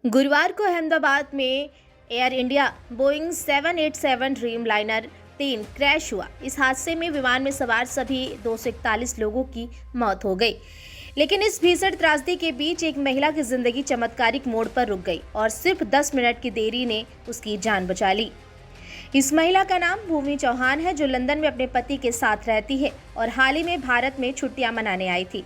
गुरुवार को अहमदाबाद में air India Boeing 787 dream liner 3 crash हुआ। इस हादसे में विमान में सवार सभी 241 लोगों की मौत हो गई। लेकिन इस भीषण त्रासदी के बीच एक महिला की जिंदगी चमत्कारिक मोड़ पर रुक गई और सिर्फ 10 मिनट की देरी ने उसकी जान बचा ली। इस महिला का नाम भूमि चौहान है, जो लंदन में अपने पति के साथ रहती है और हाल ही में भारत में छुट्टियां मनाने आई थी।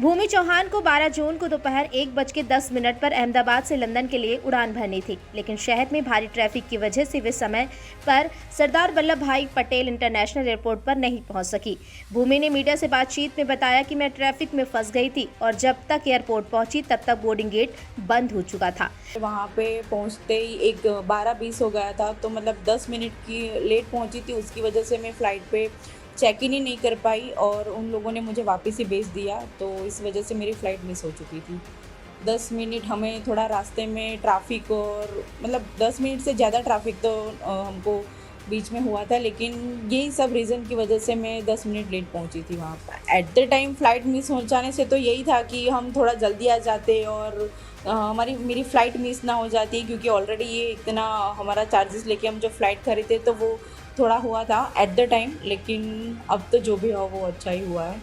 भूमि चौहान को 12 जून को दोपहर 1:10 पर अहमदाबाद से लंदन के लिए उड़ान भरनी थी, लेकिन शहर में भारी ट्रैफिक की वजह से वे समय पर सरदार वल्लभ भाई पटेल इंटरनेशनल एयरपोर्ट पर नहीं पहुंच सकी। भूमि ने मीडिया से बातचीत में बताया कि मैं ट्रैफिक में फंस गई थी और जब तक एयरपोर्ट पहुंची तब तक बोर्डिंग गेट बंद हो चुका था। वहाँ पे पहुँचते ही एक 12:20 हो गया था, तो मतलब 10 मिनट की लेट पहुँची थी। उसकी वजह से मैं फ़्लाइट पे चेक इन ही नहीं कर पाई और उन लोगों ने मुझे वापस ही भेज दिया, तो इस वजह से मेरी फ़्लाइट मिस हो चुकी थी। 10 मिनट हमें थोड़ा रास्ते में ट्रैफिक और मतलब 10 मिनट से ज़्यादा ट्रैफिक तो हमको बीच में हुआ था, लेकिन यही सब रीज़न की वजह से मैं 10 मिनट लेट पहुंची थी वहाँ पर। At the time flight miss हो जाने से तो यही था कि हम थोड़ा जल्दी आ जाते और मेरी फ़्लाइट मिस ना हो जाती, क्योंकि ऑलरेडी ये इतना हमारा चार्जेस लेके हम जो फ़्लाइट खरीदे तो वो थोड़ा हुआ था एट द टाइम, लेकिन अब तो जो भी हुआ वो अच्छा ही हुआ है।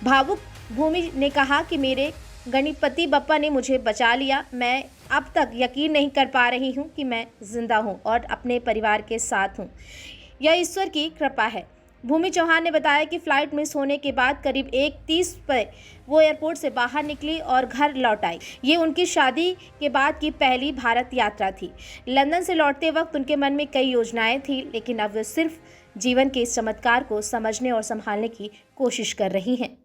भावुक भूमि ने कहा कि मेरे गणपति बप्पा ने मुझे बचा लिया। मैं अब तक यकीन नहीं कर पा रही हूँ कि मैं जिंदा हूँ और अपने परिवार के साथ हूँ। यह ईश्वर की कृपा है। भूमि चौहान ने बताया कि फ्लाइट मिस होने के बाद करीब 1:30 पर वो एयरपोर्ट से बाहर निकली और घर लौट आई। ये उनकी शादी के बाद की पहली भारत यात्रा थी। लंदन से लौटते वक्त उनके मन में कई योजनाएं थी, लेकिन अब वे सिर्फ जीवन के इस चमत्कार को समझने और संभालने की कोशिश कर रही हैं।